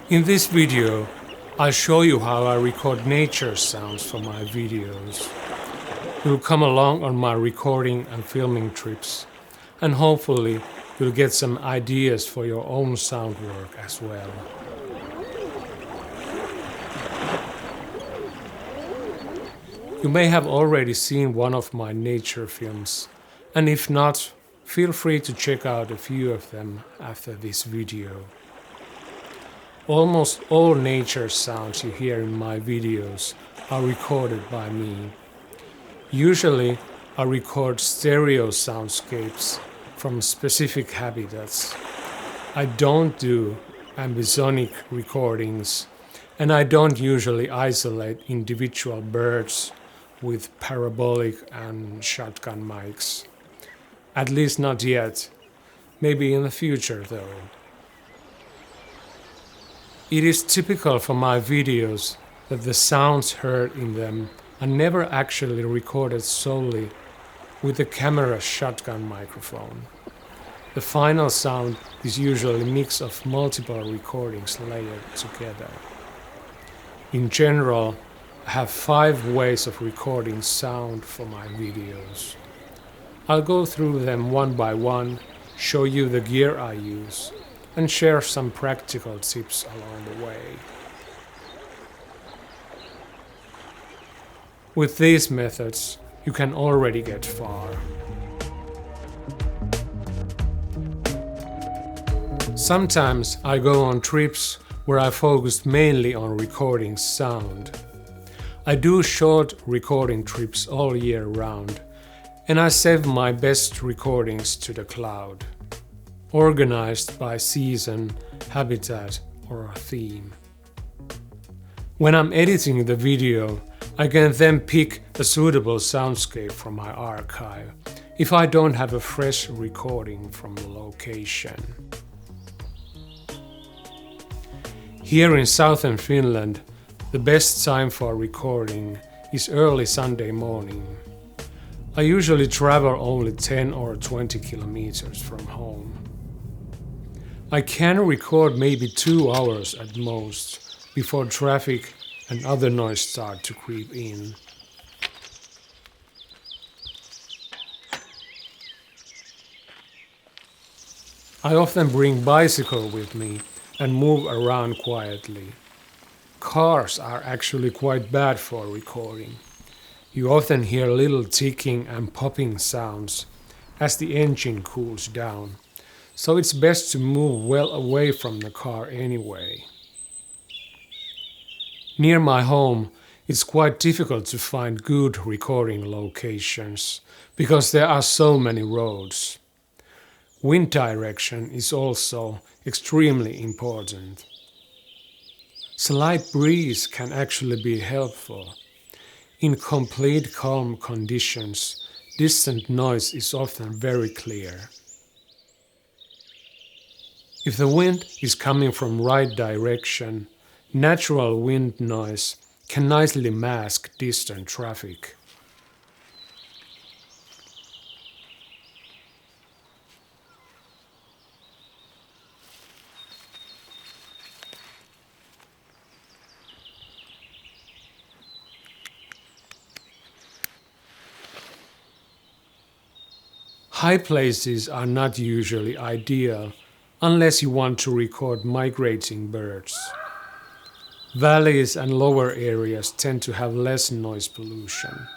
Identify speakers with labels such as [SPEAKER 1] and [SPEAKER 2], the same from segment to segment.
[SPEAKER 1] In this video, I'll show you how I record nature sounds for my videos. You'll come along on my recording and filming trips, and hopefully you'll get some ideas for your own sound work as well. You may have already seen one of my nature films, and if not, feel free to check out a few of them after this video. Almost all nature sounds you hear in my videos are recorded by me. Usually, I record stereo soundscapes from specific habitats. I don't do ambisonic recordings, and I don't usually isolate individual birds with parabolic and shotgun mics. At least not yet. Maybe in the future though. It is typical for my videos that the sounds heard in them are never actually recorded solely with a camera's shotgun microphone. The final sound is usually a mix of multiple recordings layered together. In general, I have 5 ways of recording sound for my videos. I'll go through them one by one, show you the gear I use, and share some practical tips along the way. With these methods, you can already get far. Sometimes I go on trips where I focus mainly on recording sound. I do short recording trips all year round, and I save my best recordings to the cloud, organized by season, habitat, or theme. When I'm editing the video, I can then pick a suitable soundscape from my archive if I don't have a fresh recording from the location. Here in southern Finland, the best time for recording is early Sunday morning. I usually travel only 10 or 20 kilometers from home. I can record maybe 2 hours at most before traffic and other noise start to creep in. I often bring bicycle with me and move around quietly. Cars are actually quite bad for recording. You often hear little ticking and popping sounds as the engine cools down, so it's best to move well away from the car anyway. Near my home, it's quite difficult to find good recording locations because there are so many roads. Wind direction is also extremely important. Slight breeze can actually be helpful. In complete calm conditions, distant noise is often very clear. If the wind is coming from right direction, natural wind noise can nicely mask distant traffic. High places are not usually ideal unless you want to record migrating birds. Valleys and lower areas tend to have less noise pollution.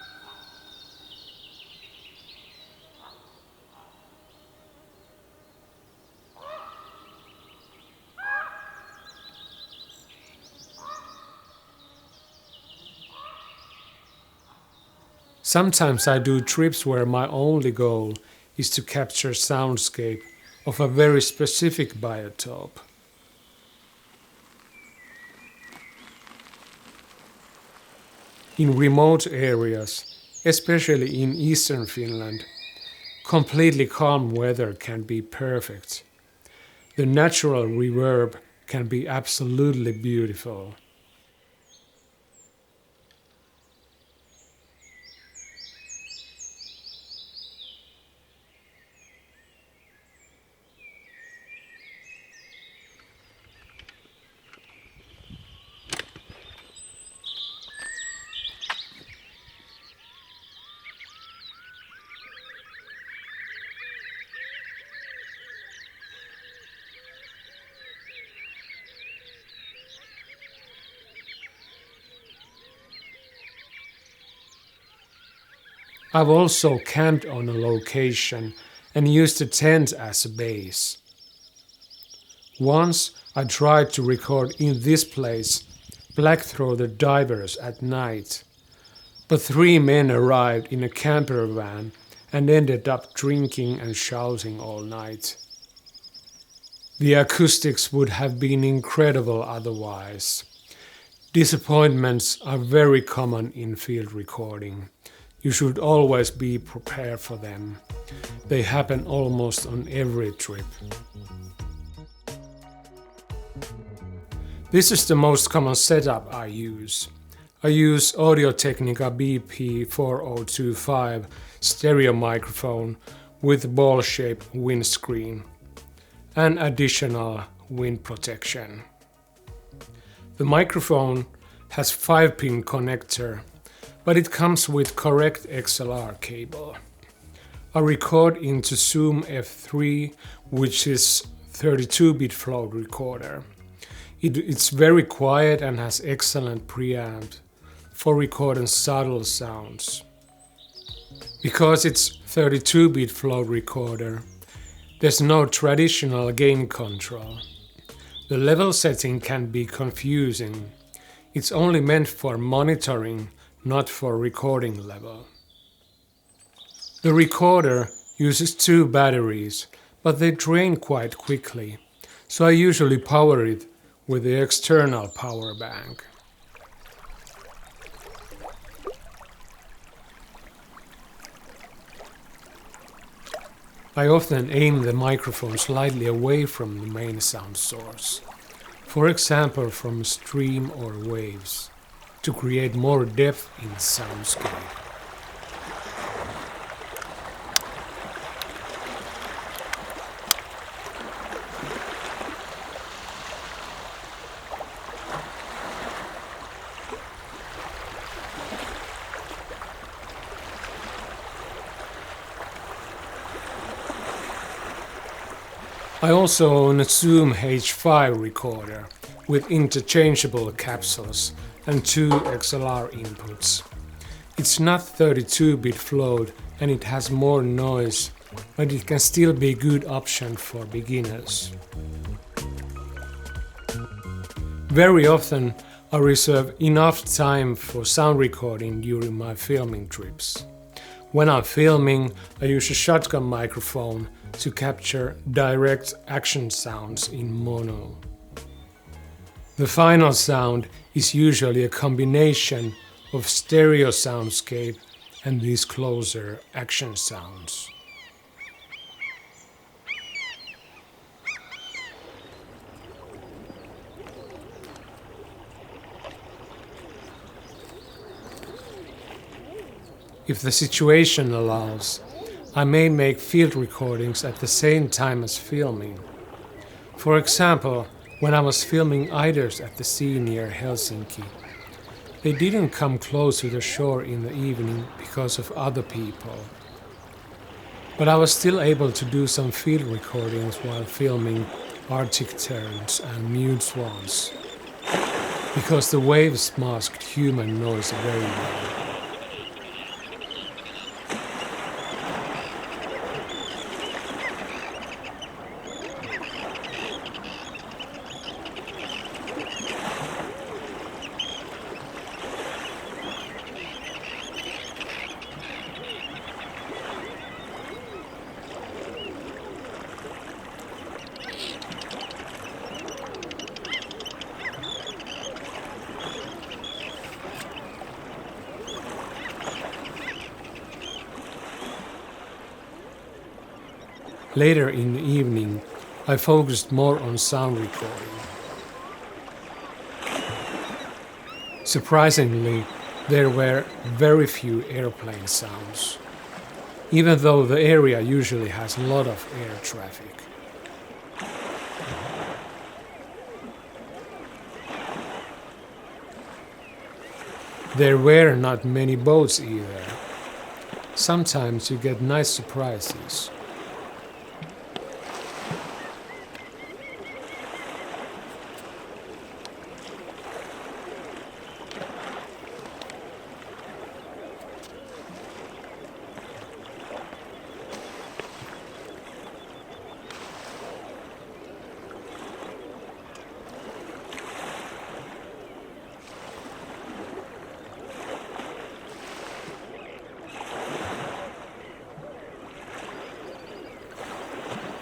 [SPEAKER 1] Sometimes I do trips where my only goal is to capture soundscape of a very specific biotope. In remote areas, especially in eastern Finland, completely calm weather can be perfect. The natural reverb can be absolutely beautiful. I've also camped on a location and used a tent as a base. Once I tried to record in this place black-throated divers at night, but 3 men arrived in a camper van and ended up drinking and shouting all night. The acoustics would have been incredible otherwise. Disappointments are very common in field recording. You should always be prepared for them. They happen almost on every trip. This is the most common setup I use. I use Audio-Technica BP4025 stereo microphone with ball-shaped windscreen and additional wind protection. The microphone has 5-pin connector, but it comes with correct XLR cable. I record into Zoom F3, which is 32-bit float recorder. It's very quiet and has excellent preamp for recording subtle sounds. Because it's 32-bit float recorder, there's no traditional gain control. The level setting can be confusing. It's only meant for monitoring, not for recording level. The recorder uses 2 batteries, but they drain quite quickly, so I usually power it with the external power bank. I often aim the microphone slightly away from the main sound source, for example from a stream or waves, to create more depth in the soundscape. I also own a Zoom H5 recorder with interchangeable capsules and 2 XLR inputs. It's not 32-bit float and it has more noise, but it can still be a good option for beginners. Very often I reserve enough time for sound recording during my filming trips. When I'm filming, I use a shotgun microphone to capture direct action sounds in mono. The final sound is usually a combination of stereo soundscape and these closer action sounds. If the situation allows, I may make field recordings at the same time as filming. For example, when I was filming eiders at the sea near Helsinki, they didn't come close to the shore in the evening because of other people. But I was still able to do some field recordings while filming Arctic terns and mute swans, because the waves masked human noise very well. Later in the evening, I focused more on sound recording. Surprisingly, there were very few airplane sounds, even though the area usually has a lot of air traffic. There were not many boats either. Sometimes you get nice surprises.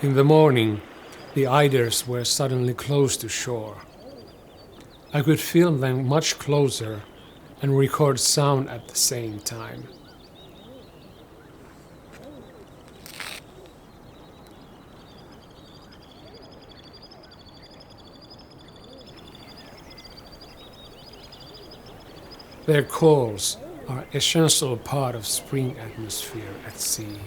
[SPEAKER 1] In the morning, the eiders were suddenly close to shore. I could film them much closer and record sound at the same time. Their calls are an essential part of spring atmosphere at sea.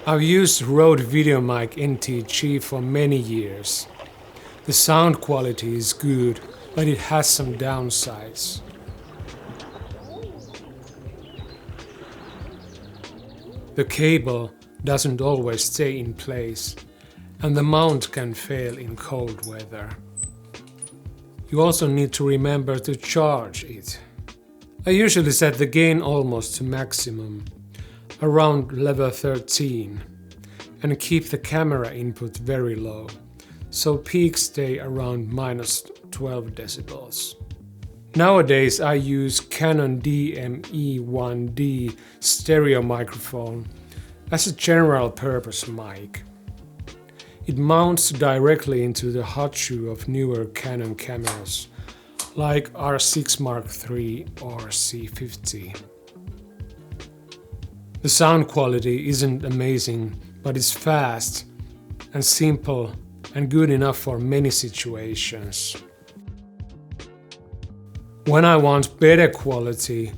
[SPEAKER 1] I've used Rode VideoMic NTG for many years. The sound quality is good, but it has some downsides. The cable doesn't always stay in place, and the mount can fail in cold weather. You also need to remember to charge it. I usually set the gain almost to maximum, around level 13, and keep the camera input very low, so peaks stay around minus 12 decibels. Nowadays I use Canon DME1D stereo microphone as a general purpose mic. It mounts directly into the hot shoe of newer Canon cameras like R6 Mark III or C50. The sound quality isn't amazing, but it's fast and simple and good enough for many situations. When I want better quality,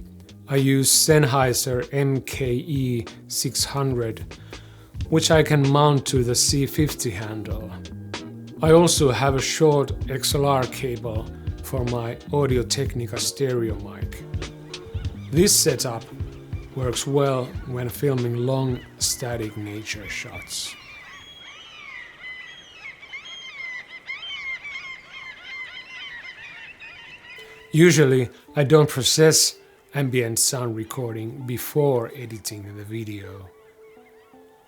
[SPEAKER 1] I use Sennheiser MKE 600, which I can mount to the C50 handle. I also have a short XLR cable for my Audio-Technica stereo mic. This setup works well when filming long, static nature shots. Usually, I don't process ambient sound recording before editing the video.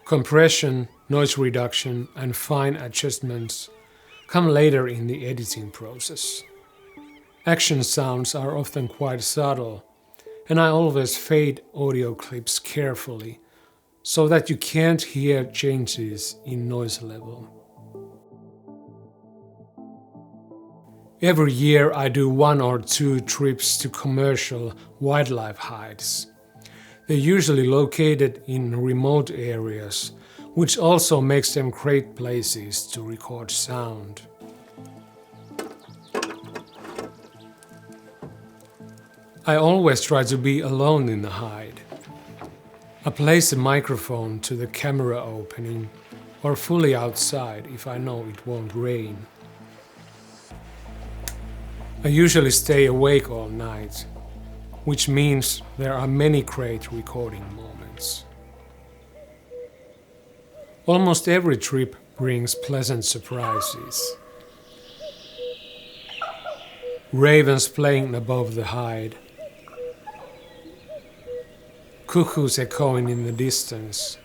[SPEAKER 1] Compression, noise reduction, and fine adjustments come later in the editing process. Action sounds are often quite subtle, and I always fade audio clips carefully so that you can't hear changes in noise level. Every year I do 1 or 2 trips to commercial wildlife hides. They're usually located in remote areas, which also makes them great places to record sound. I always try to be alone in the hide. I place the microphone to the camera opening or fully outside if I know it won't rain. I usually stay awake all night, which means there are many great recording moments. Almost every trip brings pleasant surprises. Ravens playing above the hide, cuckoos echoing in the distance,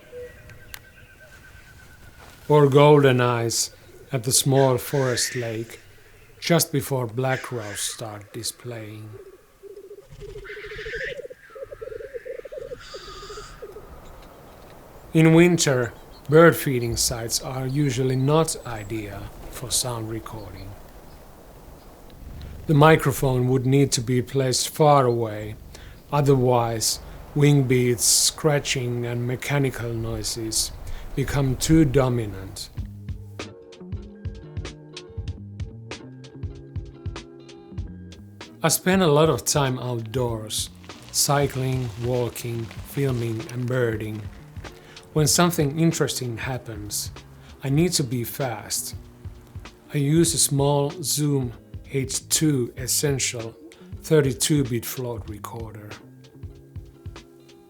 [SPEAKER 1] or golden eyes at the small forest lake just before black grouse start displaying. In winter, bird feeding sites are usually not ideal for sound recording. The microphone would need to be placed far away, otherwise wing beats, scratching and mechanical noises become too dominant. I spend a lot of time outdoors, cycling, walking, filming and birding. When something interesting happens, I need to be fast. I use a small Zoom H2 Essential 32-bit float recorder.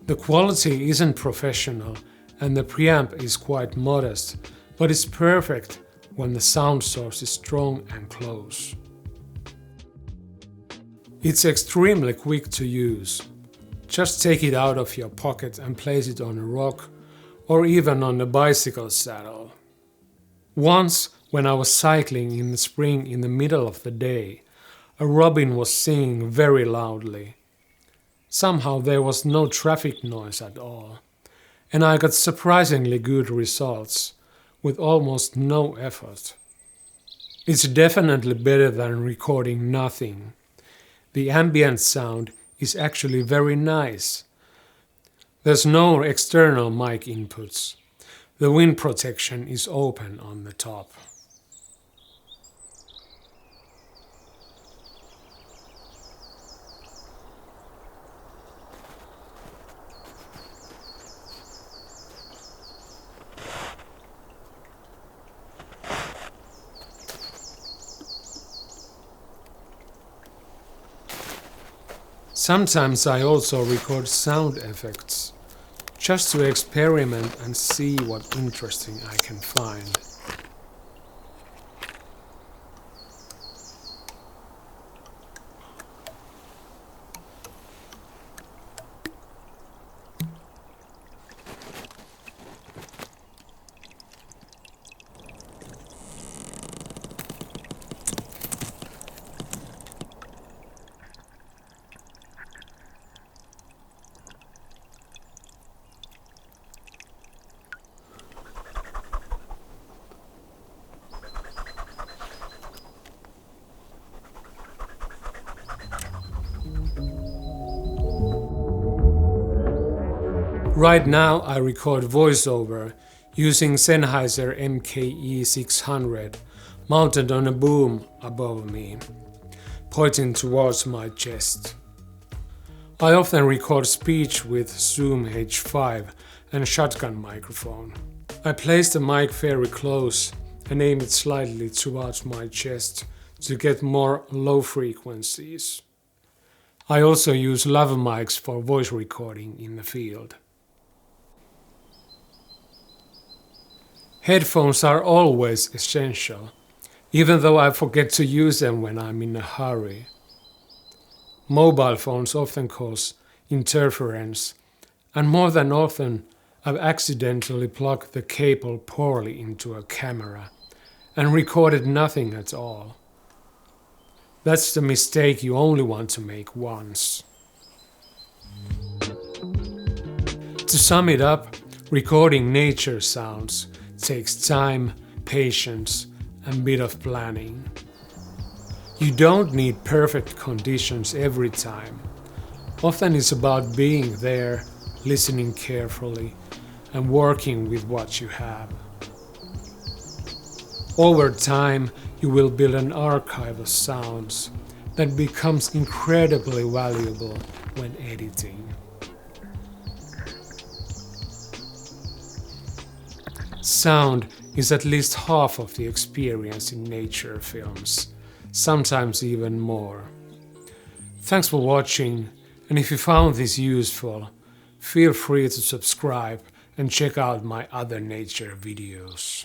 [SPEAKER 1] The quality isn't professional and the preamp is quite modest, but it's perfect when the sound source is strong and close. It's extremely quick to use. Just take it out of your pocket and place it on a rock or even on a bicycle saddle. Once, when I was cycling in the spring in the middle of the day, a robin was singing very loudly. Somehow there was no traffic noise at all, and I got surprisingly good results with almost no effort. It's definitely better than recording nothing. The ambient sound is actually very nice. There's no external mic inputs. The wind protection is open on the top. Sometimes I also record sound effects, just to experiment and see what interesting I can find. Right now I record voiceover using Sennheiser MKE 600 mounted on a boom above me, pointing towards my chest. I often record speech with Zoom H5 and shotgun microphone. I place the mic very close and aim it slightly towards my chest to get more low frequencies. I also use lav mics for voice recording in the field. Headphones are always essential, even though I forget to use them when I'm in a hurry. Mobile phones often cause interference, and more than often I've accidentally plugged the cable poorly into a camera and recorded nothing at all. That's the mistake you only want to make once. To sum it up, recording nature sounds takes time, patience, and a bit of planning. You don't need perfect conditions every time. Often it's about being there, listening carefully, and working with what you have. Over time, you will build an archive of sounds that becomes incredibly valuable when editing. Sound is at least half of the experience in nature films, sometimes even more. Thanks for watching, and if you found this useful, feel free to subscribe and check out my other nature videos.